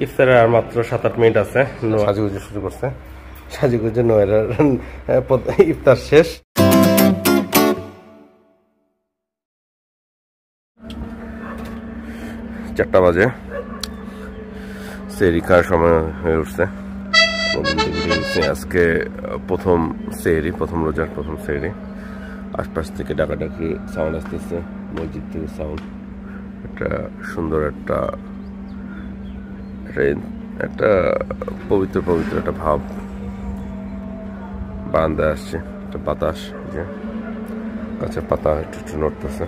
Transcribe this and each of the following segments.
ইফতারের আর মাত্র 7-8 মিনিট আছে। সাজুগুজু শুরু করছে, সাজুগুজু নোয়েরার ইফতার শেষ। চারটা বাজে, সেহরি খাওয়ার সময় হয়ে উঠছে। আজকে প্রথম সেহরি, প্রথম রোজার প্রথম সেহরি। আশপাশ থেকে ডাকাডাকি সাউন্ড আসতেছে, মসজিদ থেকে সাউন্ড। একটা সুন্দর একটা পবিত্র পবিত্র একটা ভাব বারান্দায় আসছে। একটা বাতাস, যে গাছের পাতা একটু একটু নড়তেছে।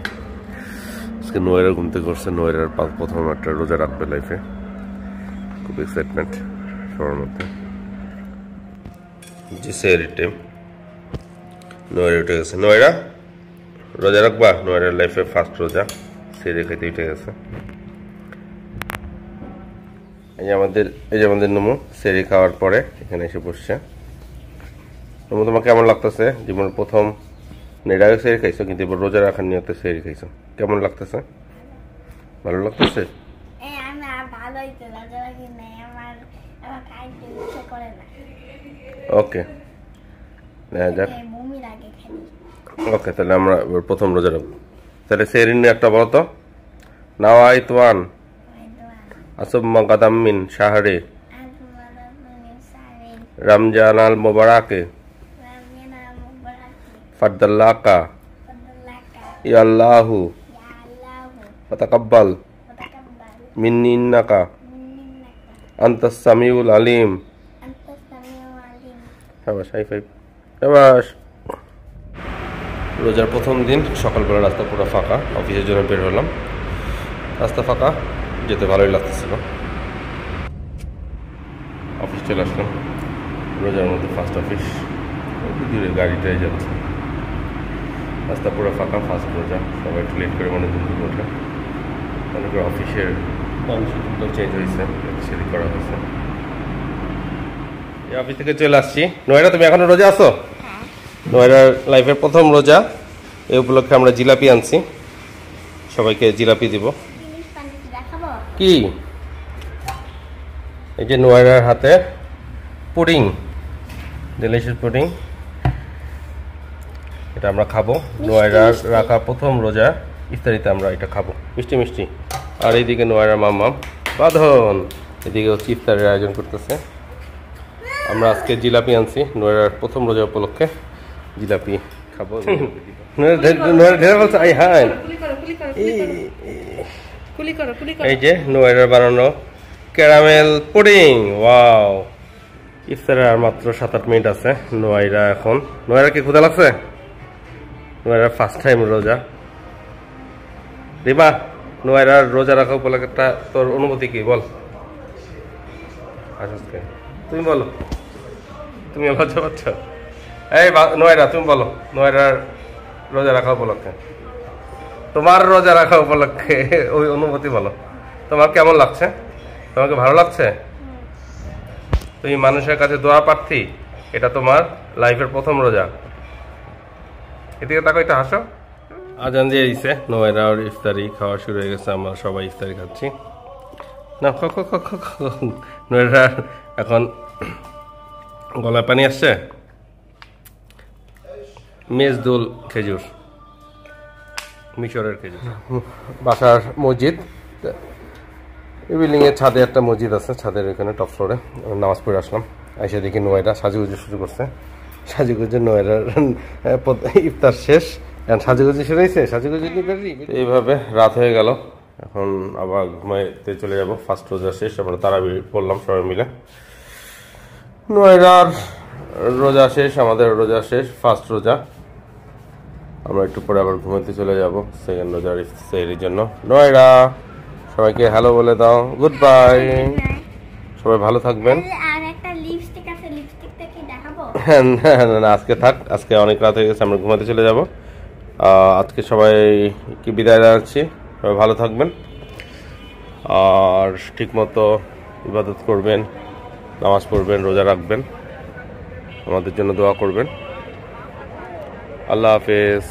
আজকে নোয়েরা ঘুম থেকে করছে, নোয়েরার প্রথম একটা রোজা রাখবে লাইফে। খুব এক্সাইটমেন্ট সবার মধ্যে। যে সেহরি টাইম, নোয়েরা উঠে গেছে। নোয়েরা রোজা রাখবা? নোয়েরার লাইফে ফার্স্ট রোজা, সেহরি খেতে উঠে গেছে। এই যে আমাদের নমু সেহরি খাওয়ার পরে এখানে এসে বসছে। নমু, তোমার কেমন লাগতেছে? জীবনের প্রথম নেড়াও সেহরি খাইছো, কিন্তু এবার রোজা রাখার নিয়তে সেহরি খাইছো। কেমন লাগতেছে? ভালো লাগতেছে? ওকে, ওকে, তাহলে আমরা প্রথম রোজা রাখবো। তাহলে সেহরি নিয়ে একটা বলো তো। নাওয়াইতুয়ান আসুম্মা গাদাম মিন শাহরি রমজান আল মুবারাকে ফাদ্দাল্লাকা ইয়াল্লাহু ফাতাকাব্বাল মিন্নি ইন্নাকা আনতাস সামিউল আলিম। শাবাশ, হাই ফাইভ, শাবাশ। রোজার প্রথম দিন সকালবেলা রাস্তা পুরো ফাঁকা, অফিসের জন্য বের হলাম। রাস্তা ফাঁকা, যেতে ভালোই লাগতেছিল। অফিস চলে আসলাম, রোজার মধ্যে ফার্স্ট অফিস। দূরে গাড়িটাই যাচ্ছে, রাস্তা পুরো ফাঁকা, ফার্স্ট রোজা। সবাই একটু লেট করে মনে দিন ওঠে। মনে করে অফিসের শিডিউলটাও চেঞ্জ হয়েছে, সেদিক করা হয়েছে। এই অফিস থেকে চলে আসছি। নোয়েরা, তুমি এখনো রোজা আছো? নোয়েরার লাইফের প্রথম রোজা, এই উপলক্ষে আমরা জিলাপি আনছি, সবাইকে জিলাপি দিব। কি? এই যে নোয়েরার হাতে পুডিং, ডিলিশিয়াস পুডিং, এটা আমরা খাবো। নোয়েরার রাখা প্রথম রোজা ইফতারিতে আমরা এটা খাবো, মিষ্টি মিষ্টি। আর এইদিকে নোয়েরার মাম্মাম বাঁধন, এদিকে হচ্ছে ইফতারের আয়োজন করতেছে। আমরা আজকে জিলাপি আনছি, নোয়েরার প্রথম রোজা উপলক্ষে জিলাপি খাবো। এই যে নোয়েরার বানানো ক্যারামেল পুডিং, ওয়াও। ইফতারের আর মাত্র 7-8 মিনিট আছে। নোয়েরা এখন, নোয়েরা কি ক্ষুধা লাগছে? নোয়েরার ফার্স্ট টাইম রোজা। রিমা, নোয়েরার রোজা রাখা উপলক্ষে তোর অনুভূতি কি বল? আজকে তুমি বলো, তুমি লজ্জা পাচ্ছ? এই নোয়েরা, তুমি বলো, নোয়েরার রোজা রাখা উপলক্ষে, তোমার রোজা রাখা উপলক্ষে ওই অনুভূতি বলো। তোমার কেমন লাগছে? তোমাকে ভালো লাগছে? তুমি মানুষের কাছে দোয়া প্রার্থী, এটা তোমার লাইফের প্রথম রোজা। এদিকে তাকে একটু হাসো। আজান দিয়ে দিছে, নোয়েরার ইফতারি খাওয়া শুরু হয়ে গেছে। আমরা সবাই ইফতারি খাচ্ছি। না, নোয়েরা এখন গলায় পানি আসছে। মেজদুল খেজুর, মিশরের খেজুর। বাসার মসজিদ, এই বিল্ডিং এর ছাদে একটা মসজিদ আছে, ছাদের এখানে টপ ফ্লোরে নামাজ পড়ে আসলাম। এসে দেখি নোয়েরা সাজুগুজু শুরু করছে। সাজুগুজু নোয়েরার ইফতার শেষ, সাজুগুজু শুরু হয়েছে। সাজুগুজু এইভাবে রাত হয়ে গেল, এখন আবার ঘুমাইতে চলে যাব। ফার্স্ট রোজা শেষ, আমরা তারাবি পড়লাম সবাই মিলে। নোয়েরার রোজা শেষ, আমাদের রোজা শেষ, ফার্স্ট রোজা। আমরা একটু পরে আবার ঘুমাইতে চলে যাব সেকেন্ড রোজার সেহরির জন্য। নোয়েরা, সবাইকে হ্যালো বলে দাও, গুড বাই। সবাই ভালো থাকবেন। না, আজকে থাক, আজকে অনেক রাত হয়ে গেছে, আমরা ঘুমাতে চলে যাব। আজকে সবাইকে বিদায় জানাচ্ছি, সবাই ভালো থাকবেন আর ঠিকমতো ইবাদত করবেন, নামাজ পড়বেন, রোজা রাখবেন, আমাদের জন্য দোয়া করবেন। আল্লাহ হাফেজ।